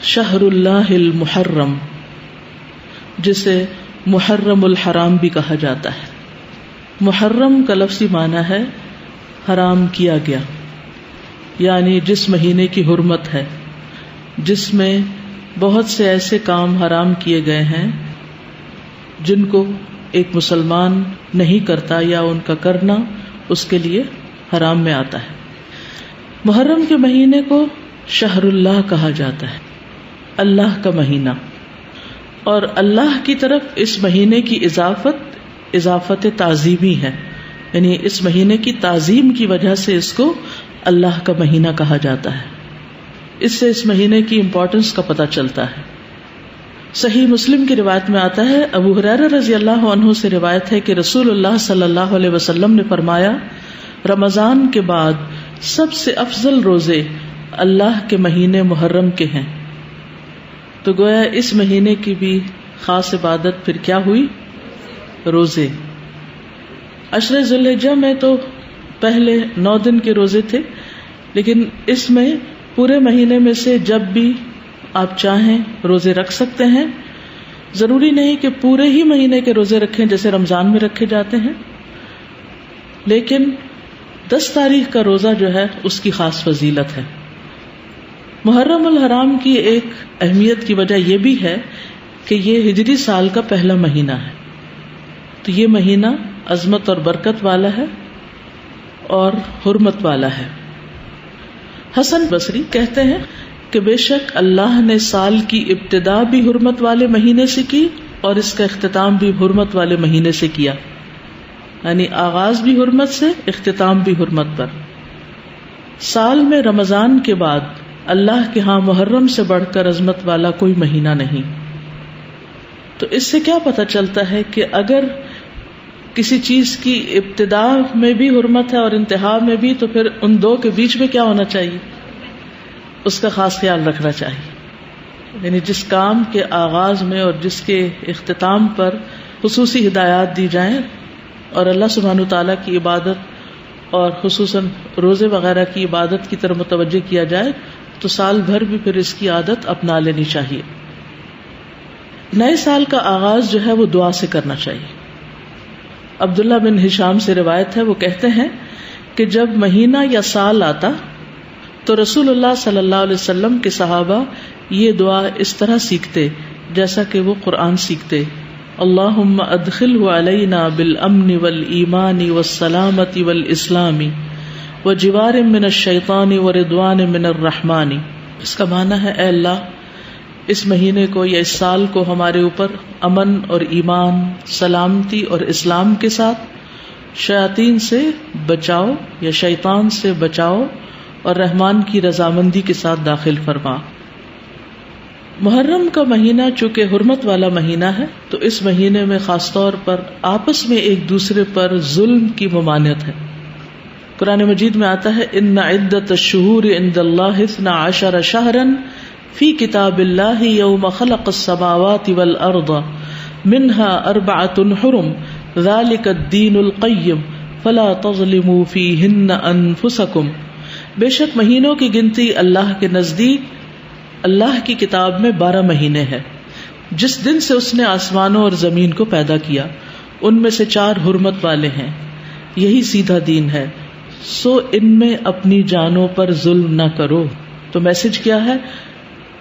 شہر اللہ المحرم، جسے محرم الحرام بھی کہا جاتا ہے. محرم کا لفظی معنی ہے حرام کیا گیا، یعنی جس مہینے کی حرمت ہے، جس میں بہت سے ایسے کام حرام کیے گئے ہیں جن کو ایک مسلمان نہیں کرتا یا ان کا کرنا اس کے لیے حرام میں آتا ہے. محرم کے مہینے کو شہر اللہ کہا جاتا ہے، اللہ کا مہینہ. اور اللہ کی طرف اس مہینے کی اضافت تعظیمی ہے، یعنی اس مہینے کی تعظیم کی وجہ سے اس کو اللہ کا مہینہ کہا جاتا ہے. اس سے اس مہینے کی امپورٹنس کا پتہ چلتا ہے. صحیح مسلم کی روایت میں آتا ہے، ابو ہریرہ رضی اللہ عنہ سے روایت ہے کہ رسول اللہ صلی اللہ علیہ وسلم نے فرمایا، رمضان کے بعد سب سے افضل روزے اللہ کے مہینے محرم کے ہیں. تو گویا اس مہینے کی بھی خاص عبادت پھر کیا ہوئی؟ روزے. عشر ذی الحجہ میں تو پہلے 9 دن کے روزے تھے، لیکن اس میں پورے مہینے میں سے جب بھی آپ چاہیں روزے رکھ سکتے ہیں. ضروری نہیں کہ پورے ہی مہینے کے روزے رکھیں جیسے رمضان میں رکھے جاتے ہیں، لیکن 10 تاریخ کا روزہ جو ہے اس کی خاص فضیلت ہے. محرم الحرام کی ایک اہمیت کی وجہ یہ بھی ہے کہ یہ ہجری سال کا پہلا مہینہ ہے، تو یہ مہینہ عظمت اور برکت والا ہے اور حرمت والا ہے. حسن بصری کہتے ہیں کہ بے شک اللہ نے سال کی ابتدا بھی حرمت والے مہینے سے کی اور اس کا اختتام بھی حرمت والے مہینے سے کیا، یعنی آغاز بھی حرمت سے، اختتام بھی حرمت پر. سال میں رمضان کے بعد اللہ کے ہاں محرم سے بڑھ کر عظمت والا کوئی مہینہ نہیں. تو اس سے کیا پتہ چلتا ہے کہ اگر کسی چیز کی ابتدا میں بھی حرمت ہے اور انتہا میں بھی، تو پھر ان دو کے بیچ میں کیا ہونا چاہیے؟ اس کا خاص خیال رکھنا چاہیے. یعنی جس کام کے آغاز میں اور جس کے اختتام پر خصوصی ہدایات دی جائیں اور اللہ سبحانہ تعالیٰ کی عبادت اور خصوصاً روزے وغیرہ کی عبادت کی طرف متوجہ کیا جائے تو سال بھر بھی پھر اس کی عادت اپنا لینی چاہیے. نئے سال کا آغاز جو ہے وہ دعا سے کرنا چاہیے. عبداللہ بن ہشام سے روایت ہے، وہ کہتے ہیں کہ جب مہینہ یا سال آتا تو رسول اللہ صلی اللہ علیہ وسلم کے صحابہ یہ دعا اس طرح سیکھتے جیسا کہ وہ قرآن سیکھتے. اللہم ادخلہ علینا بالامن والایمان والسلامت والاسلام وجوار من الشیطان ورضوان من الرحمن. اس کا معنی ہے، اے اللہ اس مہینے کو یا اس سال کو ہمارے اوپر امن اور ایمان، سلامتی اور اسلام کے ساتھ، شیاطین سے بچاؤ یا شیطان سے بچاؤ اور رحمان کی رضامندی کے ساتھ داخل فرما. محرم کا مہینہ چونکہ حرمت والا مہینہ ہے تو اس مہینے میں خاص طور پر آپس میں ایک دوسرے پر ظلم کی ممانعت ہے. قرآن مجید میں آتا ہے، ان عدت الشہور عند اللہ 12 شہرا فی کتاب اللہ یوم خلق السماوات والارض منها 4 حرم ذلک الدین القیم فلا تظلموا فیہن انفسکم. بے شک مہینوں کی گنتی اللہ کے نزدیک اللہ کی کتاب میں 12 مہینے ہیں، جس دن سے اس نے آسمانوں اور زمین کو پیدا کیا ان میں سے 4 حرمت والے ہیں، یہی سیدھا دین ہے، سو ان میں اپنی جانوں پر ظلم نہ کرو. تو میسج کیا ہے؟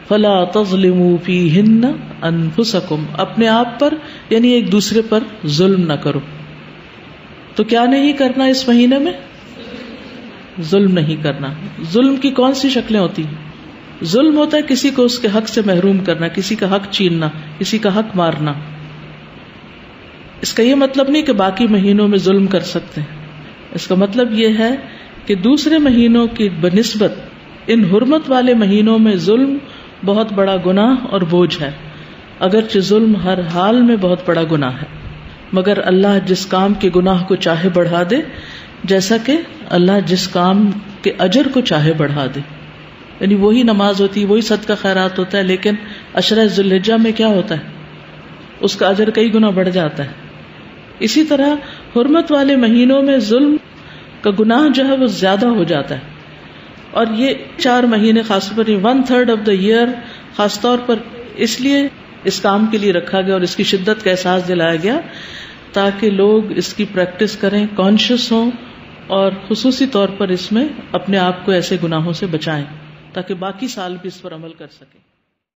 فلا تظلموا فیہن انفسکم، اپنے آپ پر یعنی ایک دوسرے پر ظلم نہ کرو. تو کیا نہیں کرنا اس مہینے میں؟ ظلم نہیں کرنا. ظلم کی کون سی شکلیں ہوتی ہیں؟ ظلم ہوتا ہے کسی کو اس کے حق سے محروم کرنا، کسی کا حق چھیننا، کسی کا حق مارنا. اس کا یہ مطلب نہیں کہ باقی مہینوں میں ظلم کر سکتے ہیں. اس کا مطلب یہ ہے کہ دوسرے مہینوں کی بنسبت ان حرمت والے مہینوں میں ظلم بہت بڑا گناہ اور بوجھ ہے. اگرچہ ظلم ہر حال میں بہت بڑا گناہ ہے، مگر اللہ جس کام کے گناہ کو چاہے بڑھا دے، جیسا کہ اللہ جس کام کے اجر کو چاہے بڑھا دے. یعنی وہی نماز ہوتی ہے، وہی صدقہ خیرات ہوتا ہے، لیکن عشرہ ذی الحجہ میں کیا ہوتا ہے؟ اس کا اجر کئی گنا بڑھ جاتا ہے. اسی طرح حرمت والے مہینوں میں ظلم کا گناہ جو ہے وہ زیادہ ہو جاتا ہے. اور یہ 4 مہینے خاص طور پر 1/3 آف دا ایئر خاص طور پر اس لیے اس کام کے لیے رکھا گیا اور اس کی شدت کا احساس دلایا گیا تاکہ لوگ اس کی پریکٹس کریں، کانشیس ہوں، اور خصوصی طور پر اس میں اپنے آپ کو ایسے گناہوں سے بچائیں تاکہ باقی سال بھی اس پر عمل کر سکیں.